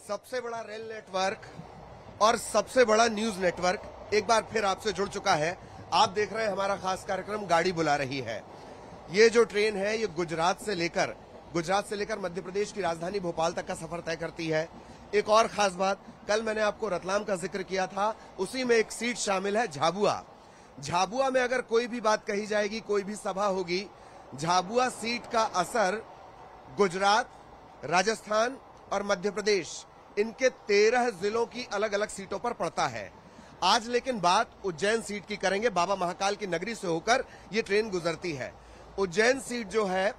सबसे बड़ा rail network और सबसे बड़ा न्यूज नेटवर्क एक बार फिर आपसे जुड़ चुका है। आप देख रहे हैं हमारा खास कार्यक्रम गाड़ी बुला रही है। ये जो ट्रेन है ये गुजरात से लेकर मध्य प्रदेश की राजधानी भोपाल तक का सफर तय करती है। एक और खास बात, कल मैंने आपको रतलाम का जिक्र किया था, उसी में एक सीट शामिल है झाबुआ। झाबुआ में अगर कोई भी बात कही जाएगी, कोई भी सभा होगी, झाबुआ सीट का असर गुजरात, राजस्थान और मध्य प्रदेश इनके 13 जिलों की अलग अलग सीटों पर पड़ता है। आज लेकिन बात उज्जैन सीट की करेंगे। बाबा महाकाल की नगरी से होकर ये ट्रेन गुजरती है। उज्जैन सीट जो है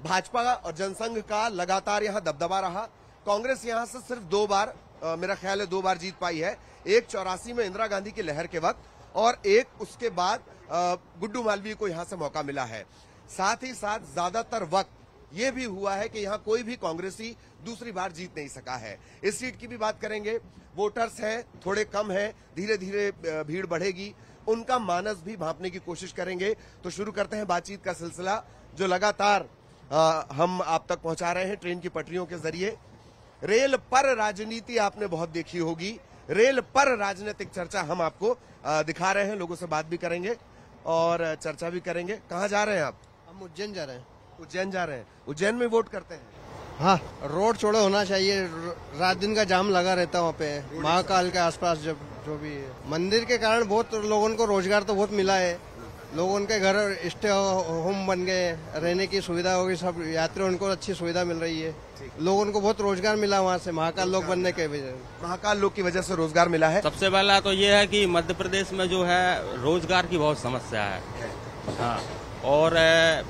भाजपा और जनसंघ का लगातार यहां दबदबा रहा। कांग्रेस यहां से सिर्फ 2 बार, मेरा ख्याल है 2 बार जीत पाई है। एक 84 में इंदिरा गांधी की लहर के वक्त और एक उसके बाद गुड्डू मालवीय को यहां से मौका मिला है। साथ ही साथ ज्यादातर वक्त यह भी हुआ है कि यहां कोई भी कांग्रेसी दूसरी बार जीत नहीं सका है। इस सीट की भी बात करेंगे। वोटर्स हैं, थोड़े कम हैं, धीरे धीरे भीड़ बढ़ेगी, उनका मानस भी भांपने की कोशिश करेंगे। तो शुरू करते हैं बातचीत का सिलसिला जो लगातार हम आप तक पहुंचा रहे हैं ट्रेन की पटरियों के जरिए। रेल पर राजनीति आपने बहुत देखी होगी, रेल पर राजनीतिक चर्चा हम आपको दिखा रहे हैं। लोगों से बात भी करेंगे और चर्चा भी करेंगे। कहाँ जा रहे हैं आप? हम उज्जैन जा रहे हैं। उज्जैन जा रहे हैं। उज्जैन में वोट करते हैं? हाँ, रोड चौड़ा होना चाहिए। रात दिन का जाम लगा रहता है वहाँ पे महाकाल के आसपास। जब जो भी है मंदिर के कारण बहुत लोगों को रोजगार तो बहुत मिला है। लोगों के घर स्टे होम बन गए, रहने की सुविधा होगी, सब यात्रियों उनको अच्छी सुविधा मिल रही है। लोगों को बहुत रोजगार मिला वहाँ से महाकाल लोक बनने के वजह। महाकाल लोक की वजह से रोजगार मिला है। सबसे पहला तो ये है कि मध्य प्रदेश में जो है रोजगार की बहुत समस्या है। हाँ, और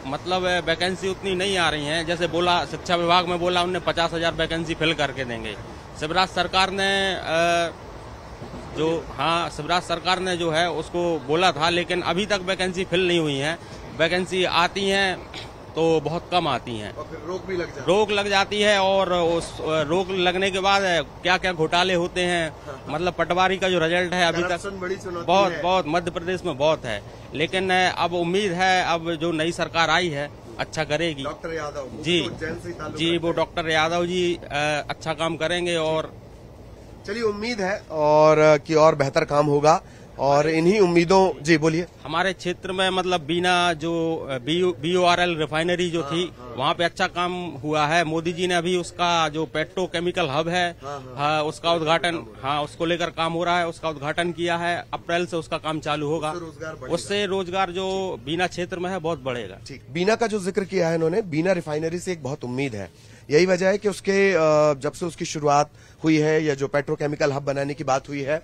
मतलब वैकेंसी उतनी नहीं आ रही है। जैसे बोला शिक्षा विभाग में बोला उन्हें 50,000 वैकेंसी फिल करके देंगे। शिवराज सरकार ने जो है उसको बोला था, लेकिन अभी तक वैकेंसी फिल नहीं हुई है। वैकेंसी आती हैं तो बहुत कम आती हैं और फिर रोक लग जाती है। और उस रोक लगने के बाद क्या क्या घोटाले होते हैं। मतलब पटवारी का जो रिजल्ट है अभी तक बड़ी चुनौती बहुत मध्य प्रदेश में बहुत है। लेकिन अब उम्मीद है अब जो नई सरकार आई है अच्छा करेगी। डॉक्टर यादव जी वो डॉक्टर यादव जी अच्छा काम करेंगे। और चलिए उम्मीद है कि और बेहतर काम होगा और इन्हीं उम्मीदों। जी बोलिए। हमारे क्षेत्र में मतलब बीना जो BORL रिफाइनरी जो थी वहाँ पे अच्छा काम हुआ है। मोदी जी ने अभी उसका जो पेट्रोकेमिकल हब है उसका उद्घाटन, उसको लेकर काम हो रहा है, उसका उद्घाटन किया है। अप्रैल से उसका काम चालू होगा। उससे रोजगार जो बीना क्षेत्र में है बहुत बढ़ेगा। ठीक, बीना का जो जिक्र किया है इन्होंने, बीना रिफाइनरी से एक बहुत उम्मीद है। यही वजह है कि उसके जब से उसकी शुरुआत हुई है या जो पेट्रोकेमिकल हब बनाने की बात हुई है,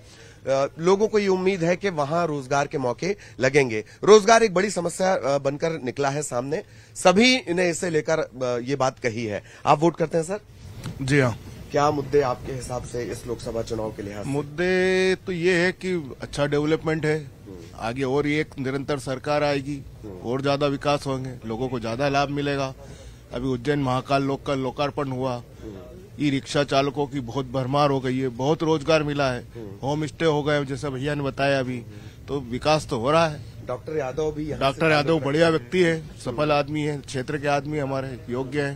लोगों को ये उम्मीद है कि वहां रोजगार के मौके लगेंगे। रोजगार एक बड़ी समस्या बनकर निकला है सामने, सभी ने इसे लेकर ये बात कही है। आप वोट करते हैं सर? जी हाँ। क्या मुद्दे आपके हिसाब से इस लोकसभा चुनाव के लिहाज? मुद्दे तो ये है कि अच्छा डेवलपमेंट है, आगे और ये एक निरंतर सरकार आएगी और ज्यादा विकास होंगे, लोगों को ज्यादा लाभ मिलेगा। अभी उज्जैन महाकाल लोक का लोकार्पण हुआ, ई रिक्शा चालकों की बहुत भरमार हो गई है, बहुत रोजगार मिला है, होम स्टे हो गए जैसा भैया ने बताया। अभी तो विकास तो हो रहा है। डॉक्टर यादव बढ़िया व्यक्ति है, सफल आदमी है, क्षेत्र के आदमी हमारे योग्य है।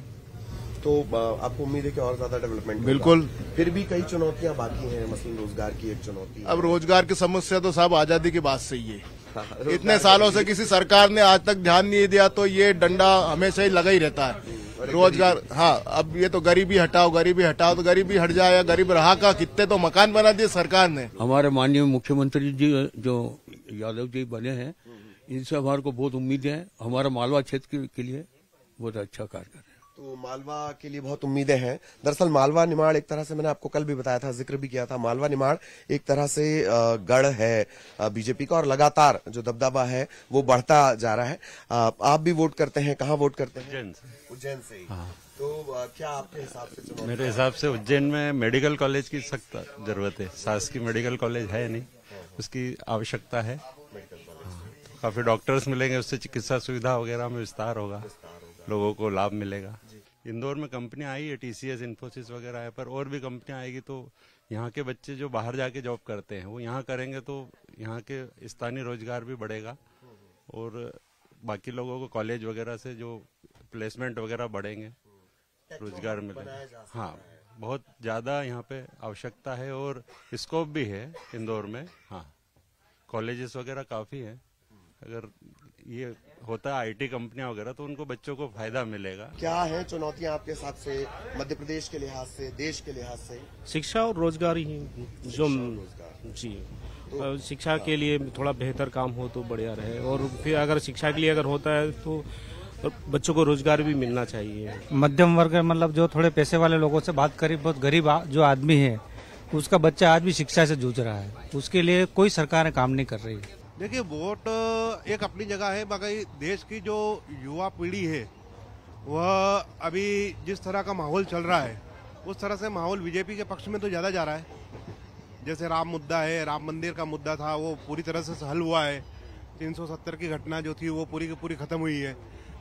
तो आपको उम्मीद है कि और ज्यादा डेवलपमेंट? बिल्कुल। फिर भी कई चुनौतियां बाकी हैं, मसलन रोजगार की एक चुनौती। अब रोजगार की समस्या तो सब आजादी के बाद से ही है। इतने सालों से किसी सरकार ने आज तक ध्यान नहीं दिया, तो ये डंडा हमेशा ही लगा ही रहता है। रोजगार, हाँ, अब ये तो गरीबी हटाओ तो गरीबी हट जाए। गरीब रहा का कितने तो मकान बना दिए सरकार ने। हमारे माननीय मुख्यमंत्री जी जो यादव जी बने हैं, इनसे हमारे को बहुत उम्मीद है। हमारा मालवा क्षेत्र के लिए बहुत अच्छा कार्य कर रहे हैं। तो मालवा के लिए बहुत उम्मीदें हैं। दरअसल मालवा निमाड़ एक तरह से, मैंने आपको कल भी बताया था, जिक्र भी किया था, मालवा निमाड़ एक तरह से गढ़ है बीजेपी का और लगातार जो दबदबा है वो बढ़ता जा रहा है। आप भी वोट करते हैं? कहाँ वोट करते हैं? उज्जैन से। हाँ। तो क्या आपके हिसाब से? मेरे हिसाब से उज्जैन में मेडिकल कॉलेज की सख्त जरूरत है। शासकीय मेडिकल कॉलेज है नहीं, उसकी आवश्यकता है। तो काफी डॉक्टर्स मिलेंगे, उससे चिकित्सा सुविधा वगैरह में विस्तार होगा, लोगों को लाभ मिलेगा। इंदौर में कंपनियां आई है, TCS, इन्फोसिस वगैरह है, पर और भी कंपनियां आएगी तो यहाँ के बच्चे जो बाहर जाके जॉब करते हैं वो यहाँ करेंगे तो यहाँ के स्थानीय रोजगार भी बढ़ेगा और बाकी लोगों को कॉलेज वगैरह से जो प्लेसमेंट वगैरह बढ़ेंगे, रोजगार मिलेगा। हाँ, बहुत ज़्यादा यहाँ पे आवश्यकता है और स्कोप भी है इंदौर में। हाँ, कॉलेजेस वगैरह काफ़ी हैं। अगर ये होता है आईटी कंपनियां वगैरह तो उनको बच्चों को फायदा मिलेगा। क्या है चुनौतियां आपके हिसाब से मध्य प्रदेश के लिहाज से, देश के लिहाज से? शिक्षा और रोजगार ही जो जी शिक्षा के लिए थोड़ा बेहतर काम हो तो बढ़िया रहे, और फिर अगर शिक्षा के लिए अगर होता है तो बच्चों को रोजगार भी मिलना चाहिए। मध्यम वर्ग मतलब जो थोड़े पैसे वाले लोगों से बात करी, बहुत गरीब जो आदमी है उसका बच्चा आज भी शिक्षा से जूझ रहा है, उसके लिए कोई सरकार काम नहीं कर रही। देखिए, वोट एक अपनी जगह है, मगर देश की जो युवा पीढ़ी है वह अभी जिस तरह का माहौल चल रहा है उस तरह से माहौल बीजेपी के पक्ष में तो ज्यादा जा रहा है। जैसे राम मुद्दा है, राम मंदिर का मुद्दा था, वो पूरी तरह से हल हुआ है। 370 की घटना जो थी वो पूरी की पूरी खत्म हुई है।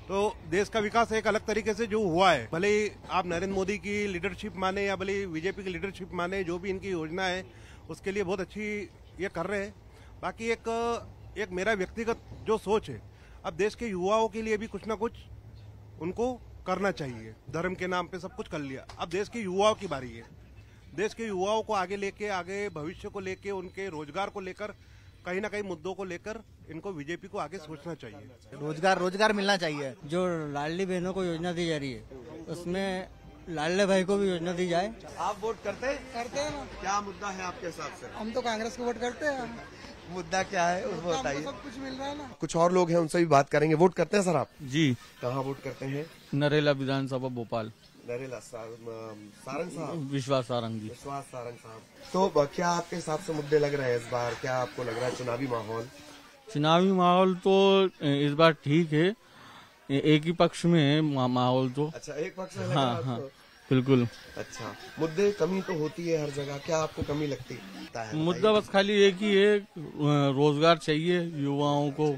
तो देश का विकास एक अलग तरीके से जो हुआ है, भले ही आप नरेंद्र मोदी की लीडरशिप माने या भले बीजेपी की लीडरशिप माने, जो भी इनकी योजना है उसके लिए बहुत अच्छी ये कर रहे हैं। बाकी एक मेरा व्यक्तिगत जो सोच है, अब देश के युवाओं के लिए भी कुछ ना कुछ उनको करना चाहिए। धर्म के नाम पे सब कुछ कर लिया, अब देश के युवाओं की बारी है। देश के युवाओं को आगे लेके, आगे भविष्य को लेके, उनके रोजगार को लेकर, कहीं ना कहीं मुद्दों को लेकर इनको बीजेपी को आगे सोचना चाहिए। रोजगार मिलना चाहिए। जो लाडली बहनों को योजना दी जा रही है उसमें लाडले भाई को भी योजना दी जाए। आप वोट करते हैं ना? क्या मुद्दा है आपके हिसाब से? हम तो कांग्रेस को वोट करते हैं। मुद्दा क्या है उसको बताइए। सब कुछ मिल रहा है ना। कुछ और लोग हैं, उनसे भी बात करेंगे। वोट करते हैं सर आप? जी, कहाँ वोट करते हैं? नरेला विधानसभा भोपाल। नरेला सारंग साहब, विश्वास सारंग जी। विश्वास सारंग साहब। तो क्या आपके हिसाब से मुद्दे लग रहे हैं इस बार? क्या आपको लग रहा है चुनावी माहौल? चुनावी माहौल तो इस बार ठीक है, एक ही पक्ष में है माहौल तो। अच्छा, एक पक्ष में लग हाँ रहा है हाँ आपको? बिल्कुल। अच्छा, मुद्दे कमी तो होती है हर जगह, क्या आपको कमी लगती है? मुद्दा बस खाली एक ही है, रोजगार चाहिए युवाओं को,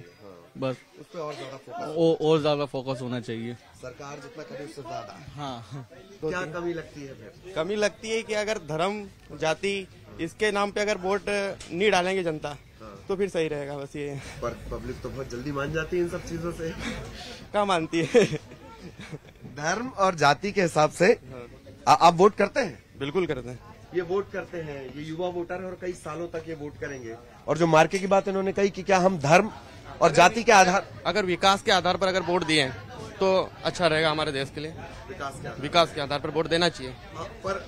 बस उस पर और ज्यादा फोकस, और ज्यादा फोकस होना चाहिए। सरकार जितना करे उससे ज्यादा। हाँ, तो क्या कमी लगती है फिर? कमी लगती है कि अगर धर्म, जाति, इसके नाम पे अगर वोट नहीं डालेंगे जनता तो फिर सही रहेगा। बस ये, पर पब्लिक तो बहुत जल्दी मान जाती है इन सब चीजों से। क्या मानती है? धर्म और जाति के हिसाब से आप वोट करते हैं? बिल्कुल करते हैं। ये वोट करते हैं, ये युवा वोटर है और कई सालों तक ये वोट करेंगे। और जो मार्के की बात इन्होंने कही कि क्या हम धर्म और जाति के आधार, अगर विकास के आधार पर अगर वोट दिए तो अच्छा रहेगा हमारे देश के लिए। विकास के आधार पर वोट देना चाहिए। पर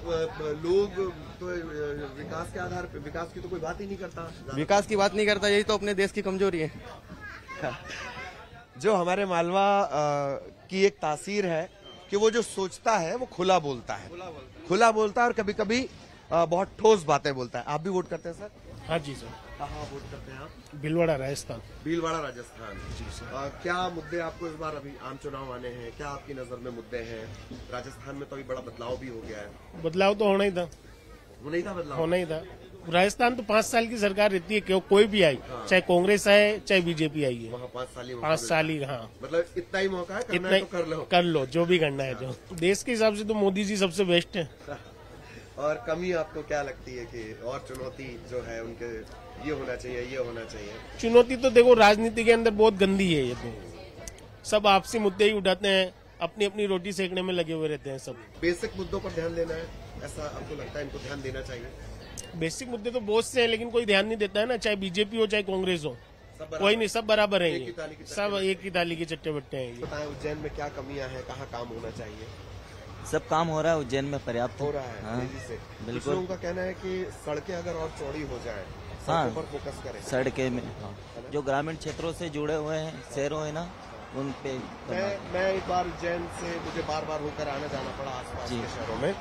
लोग तो विकास के आधार पर, विकास की तो कोई बात ही नहीं करता। विकास की बात नहीं करता, यही तो अपने देश की कमजोरी है। जो हमारे मालवा की एक तासीर है कि वो जो सोचता है वो खुला बोलता है, खुला बोलता है और कभी कभी बहुत ठोस बातें बोलता है। आप भी वोट करते हैं सर? हाँ जी सर। कहाँ वोट करते हैं आप? भीलवाड़ा राजस्थान। भीलवाड़ा राजस्थान जी सर। क्या मुद्दे आपको इस बार, अभी आम चुनाव आने हैं, क्या आपकी नजर में मुद्दे हैं? राजस्थान में तो अभी बड़ा बदलाव भी हो गया है। बदलाव तो होना ही था, होना ही था बदलाव, होना ही था। राजस्थान तो 5 साल की सरकार रहती है, क्यों कोई भी आई, चाहे कांग्रेस आए चाहे बीजेपी आई है, वहाँ 5 साल ही, 5 साल ही। हाँ, मतलब इतना ही मौका है, करना इतना है तो कर लो, जो भी करना है। जो देश के हिसाब से तो मोदी जी सबसे बेस्ट है। और कमी आपको क्या लगती है कि और चुनौती जो है उनके, ये होना चाहिए, ये होना चाहिए? चुनौती तो देखो राजनीति के अंदर बहुत गंदी है। ये तो सब आपसी मुद्दे ही उठाते हैं, अपनी अपनी रोटी सेकने में लगे हुए रहते हैं सब। बेसिक मुद्दों पर ध्यान देना है, ऐसा आपको लगता है इनको ध्यान देना चाहिए? बेसिक मुद्दे तो बहुत से हैं, लेकिन कोई ध्यान नहीं देता है ना, चाहे बीजेपी हो चाहे कांग्रेस हो, कोई नहीं, सब बराबर है। ये सब एक ही ताली के चट्टे बट्टे हैं। बताएं उज्जैन में क्या कमियां हैं, कहाँ काम होना चाहिए? सब काम हो रहा है उज्जैन में, पर्याप्त हो रहा है। हाँ, तेजी से। बिल्कुल। कुछ लोगों का कहना है कि सड़कें अगर और चौड़ी हो जाए, हाँ, सड़कों पर फोकस करें। सड़कें में, हाँ, जो ग्रामीण क्षेत्रों से जुड़े हुए हैं, शहरों है ना, उन पे। मैं एक बार उज्जैन से मुझे बार बार होकर आना जाना पड़ा आसपास जी के शहरों में,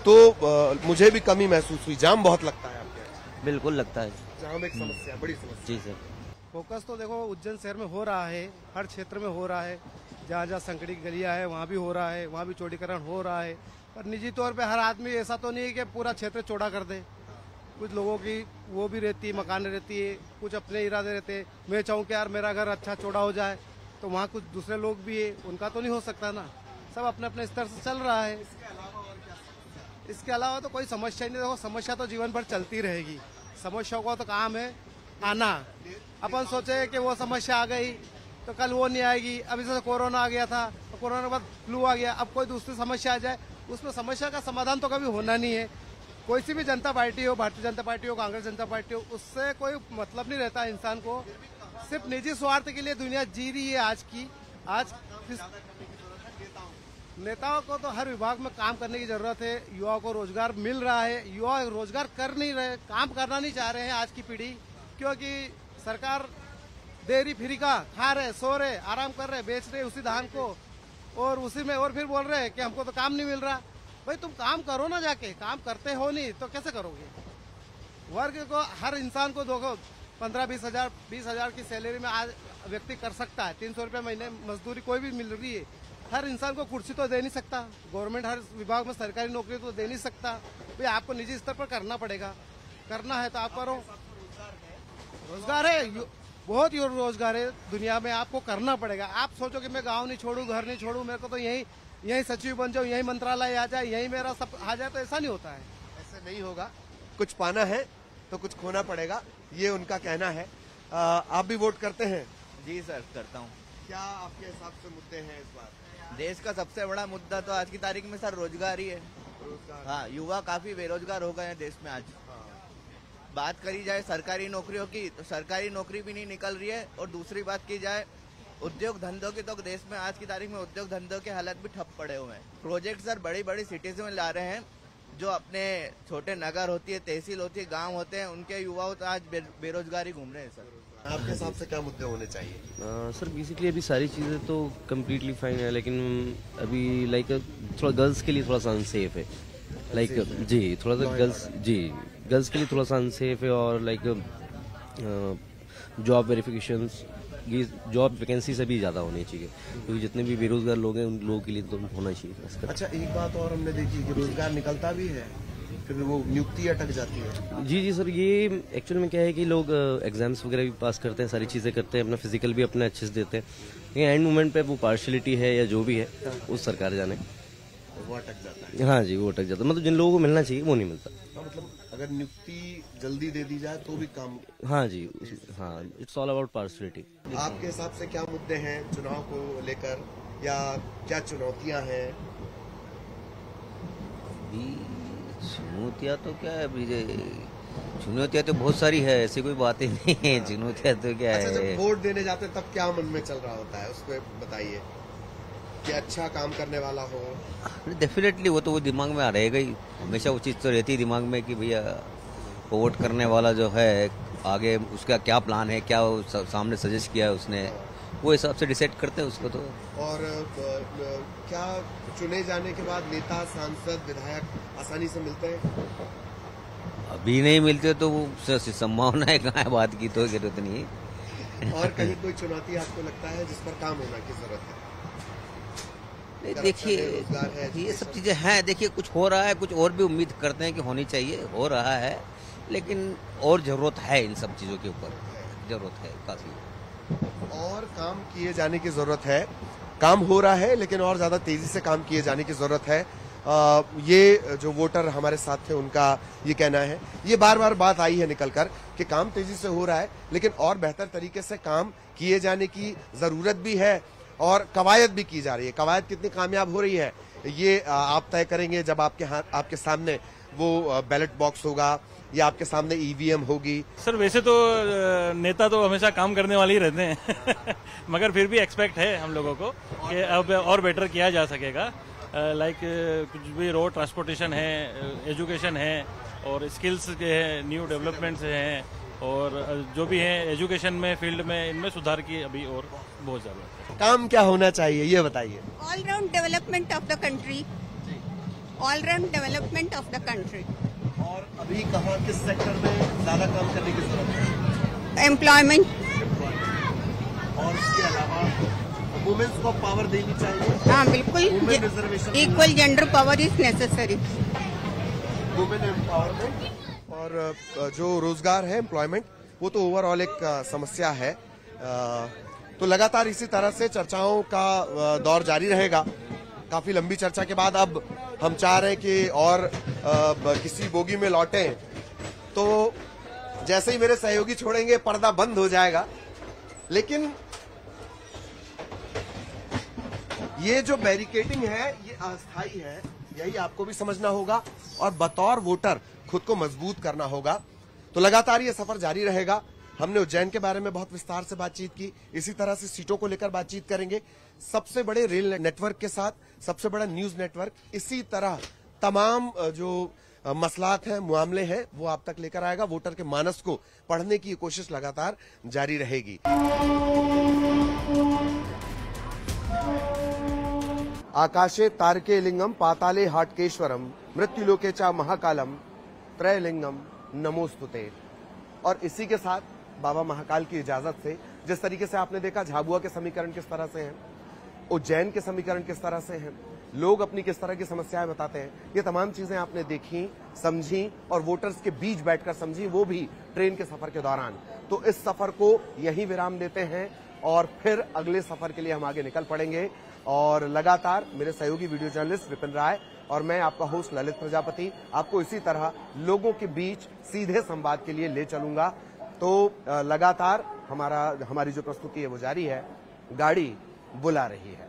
तो मुझे भी कमी महसूस हुई। जाम बहुत लगता है आपके? बिल्कुल लगता है। जाम एक समस्या, बड़ी समस्या। जी सर। फोकस तो देखो उज्जैन शहर में हो रहा है, हर क्षेत्र में हो रहा है। जहाँ जहाँ संकड़ी गलियाँ है वहाँ भी हो रहा है, वहाँ भी चौड़ीकरण हो रहा है। पर निजी तौर पे हर आदमी ऐसा तो नहीं है कि पूरा क्षेत्र चौड़ा कर दे। कुछ लोगों की वो भी रहती है, मकान रहती है, कुछ अपने इरादे रहते हैं। मैं चाहूँ कि यार मेरा घर अच्छा चौड़ा हो जाए, तो वहाँ कुछ दूसरे लोग भी है, उनका तो नहीं हो सकता ना। सब अपने अपने स्तर से चल रहा है। इसके अलावा तो कोई समस्या नहीं। देखो समस्या तो जीवन भर चलती रहेगी, समस्याओं का तो काम है आना। अपन सोचे कि वो समस्या आ गई तो कल वो नहीं आएगी। अभी जैसे कोरोना आ गया था, तो कोरोना के बाद फ्लू आ गया, अब कोई दूसरी समस्या आ जाए उसमें समस्या का समाधान तो कभी होना नहीं है। कोई सी भी जनता पार्टी हो, भारतीय जनता पार्टी हो, कांग्रेस जनता पार्टी हो, उससे कोई मतलब नहीं रहता इंसान को। सिर्फ निजी स्वार्थ के लिए दुनिया जी रही है आज की। आज नेताओं को तो हर विभाग में काम करने की जरूरत है। युवाओं को रोजगार मिल रहा है, युवा रोजगार कर नहीं रहे, काम करना नहीं चाह रहे हैं आज की पीढ़ी, क्योंकि सरकार देरी फ्री का खा रहे, सो रहे, आराम कर रहे, बेच रहे उसी धान को, और उसी में और फिर बोल रहे हैं कि हमको तो काम नहीं मिल रहा। भाई तुम काम करो ना, जाके काम करते हो नहीं तो कैसे करोगे। वर्ग को, हर इंसान को देखो 15-20 हजार की सैलरी में आज व्यक्ति कर सकता है। 300 रुपये महीने मजदूरी कोई भी मिल रही है। हर इंसान को कुर्सी तो दे नहीं सकता गवर्नमेंट, हर विभाग में सरकारी नौकरी तो दे नहीं सकता। भाई आपको निजी स्तर पर करना पड़ेगा, करना है तो आप करो। रोजगार है, बहुत रोजगार है दुनिया में, आपको करना पड़ेगा। आप सोचो कि मैं गांव नहीं छोड़ू, घर नहीं छोड़ू, मेरे को तो यही सचिव बन जाऊं, यही मंत्रालय आ जाए, यही मेरा सब आ जाए, तो ऐसा नहीं होता है। ऐसे नहीं होगा, कुछ पाना है तो कुछ खोना पड़ेगा, ये उनका कहना है। आप भी वोट करते हैं? जी सर, करता हूँ। क्या आपके हिसाब से मुद्दे हैं इस बार? देश का सबसे बड़ा मुद्दा तो आज की तारीख में सर रोजगार ही है। रोजगार, हाँ, युवा काफी बेरोजगार हो गए हैं देश में आज। बात करी जाए सरकारी नौकरियों की तो सरकारी नौकरी भी नहीं निकल रही है, और दूसरी बात की जाए उद्योग धंधों की तो देश में आज की तारीख में उद्योग धंधों के हालत भी ठप पड़े हुए हैं। प्रोजेक्ट सर बड़ी बड़ी सिटीज में ला रहे हैं, जो अपने छोटे नगर होती है, तहसील होती है, गांव होते हैं, उनके युवाओं तो आज बेरोजगारी घूम रहे हैं। सर आपके हिसाब से क्या मुद्दे होने चाहिए? सर बेसिकली अभी सारी चीज़ें तो कम्प्लीटली फाइन है, लेकिन अभी लाइक थोड़ा गर्ल्स के लिए थोड़ा सा अनसेफ है। लाइक जी, थोड़ा सा गर्ल्स के लिए थोड़ा सा अनसेफ है, और लाइक जॉब वेरिफिकेशंस, ये जॉब वैकेंसीज अभी ज़्यादा होनी चाहिए, क्योंकि जितने भी बेरोजगार लोग हैं उन लोगों के लिए तो होना चाहिए। अच्छा, एक बात और हमने देखी कि रोजगार निकलता भी है, फिर वो नियुक्ति अटक जाती है। जी सर, ये एक्चुअल में क्या है कि लोग एग्जाम्स वगैरह भी पास करते हैं, सारी चीज़ें करते हैं, अपना फिजिकल भी अपना अच्छे से देते हैं, लेकिन एंड मोमेंट पे वो पार्शलिटी है या जो भी है वो सरकार जाने, वो अटक जाता है। हाँ जी, वो अटक जाता है। मतलब जिन लोगों को मिलना चाहिए वो नहीं मिलता। मतलब अगर नियुक्ति जल्दी दे दी जाए तो भी काम। हाँ जी, हाँ, इट्स ऑल अबाउट पार्शलिटी। आपके हिसाब से क्या मुद्दे हैं चुनाव को लेकर, या क्या चुनौतियां हैं? चुनौतियाँ तो क्या है, चुनौतियाँ तो बहुत सारी है, ऐसी कोई बात ही नहीं है। चुनौतियाँ तो क्या है। जब वोट देने जाते तब क्या मन में चल रहा होता है, उसको बताइए कि अच्छा काम करने वाला हो। डेफिनेटली वो तो वो दिमाग में आ रहेगा ही, हमेशा वो चीज़ तो रहती है दिमाग में कि भैया वोट करने वाला जो है आगे उसका क्या प्लान है, क्या सामने सजेस्ट किया है उसने, वो हिसाब से डिसाइड करते हैं उसको तो। और क्या चुने जाने के बाद नेता, सांसद, विधायक आसानी से मिलते हैं? अभी नहीं मिलते तो वो संभावना है कहाँ है, बात की तो जरूरत नहीं है। और कहीं कोई चुनौती आपको लगता है जिस पर काम होना की जरूरत है? देखिए, ये सब चीजें हैं। देखिए, कुछ हो रहा है, कुछ और भी उम्मीद करते हैं कि होनी चाहिए, हो रहा है, लेकिन और जरूरत है, इन सब चीजों के ऊपर जरूरत है काफी। और काम किए जाने की जरूरत है। काम हो रहा है, लेकिन और ज्यादा तेजी से काम किए जाने की जरूरत है। ये जो वोटर हमारे साथ थे उनका ये कहना है। ये बार बार बात आई है निकलकर कि काम तेजी से हो रहा है, लेकिन और बेहतर तरीके से काम किए जाने की जरूरत भी है, और कवायद भी की जा रही है। कवायद कितनी कामयाब हो रही है ये आप तय करेंगे जब आपके सामने वो बैलेट बॉक्स होगा या आपके सामने ईवीएम होगी। सर वैसे तो नेता तो हमेशा काम करने वाले ही रहते हैं मगर फिर भी एक्सपेक्ट है हम लोगों को कि अब और बेटर किया जा सकेगा। लाइक कुछ भी रोड ट्रांसपोर्टेशन है, एजुकेशन है, और स्किल्स के हैं, न्यू डेवलपमेंट्स हैं, और जो भी है एजुकेशन में, फील्ड में, इनमें सुधार की अभी और बहुत ज़्यादा है। काम क्या होना चाहिए ये बताइए। All round development of the country, all round development of the country. और अभी कहाँ किस सेक्टर में ज्यादा काम करने की जरूरत है? एम्प्लॉयमेंट। और इसके अलावा वुमेन्स को पावर देनी चाहिए। हाँ बिल्कुल, equal gender power is necessary. Women empowerment और जो रोजगार है, एम्प्लॉयमेंट, वो तो ओवरऑल एक समस्या है। तो लगातार इसी तरह से चर्चाओं का दौर जारी रहेगा। काफी लंबी चर्चा के बाद अब हम चाह रहे हैं कि और किसी बोगी में लौटें, तो जैसे ही मेरे सहयोगी छोड़ेंगे पर्दा बंद हो जाएगा। लेकिन ये जो बैरिकेडिंग है ये अस्थायी है, यही आपको भी समझना होगा और बतौर वोटर खुद को मजबूत करना होगा। तो लगातार ये सफर जारी रहेगा। हमने उज्जैन के बारे में बहुत विस्तार से बातचीत की, इसी तरह से सीटों को लेकर बातचीत करेंगे। सबसे बड़े रेल नेटवर्क के साथ सबसे बड़ा न्यूज नेटवर्क इसी तरह तमाम जो मसलात हैं, मामले हैं, वो आप तक लेकर आएगा। वोटर के मानस को पढ़ने की कोशिश लगातार जारी रहेगी। आकाशे तारके लिंगम पाताले हाटकेश्वरम मृत्युलोके चा महाकालम त्रयलिंगम नमोस्तुते। और इसी के साथ बाबा महाकाल की इजाजत से, जिस तरीके से आपने देखा झाबुआ के समीकरण किस तरह से हैं, उज्जैन के समीकरण किस तरह से हैं, लोग अपनी किस तरह की समस्याएं बताते हैं, ये तमाम चीजें आपने देखी, समझी और वोटर्स के बीच बैठकर समझी, वो भी ट्रेन के सफर के दौरान। तो इस सफर को यहीं विराम देते हैं और फिर अगले सफर के लिए हम आगे निकल पड़ेंगे। और लगातार मेरे सहयोगी वीडियो जर्नलिस्ट विपिन राय और मैं आपका होस्ट ललित प्रजापति आपको इसी तरह लोगों के बीच सीधे संवाद के लिए ले चलूंगा। तो लगातार हमारी जो प्रस्तुति है वो जारी है, गाड़ी बुला रही है।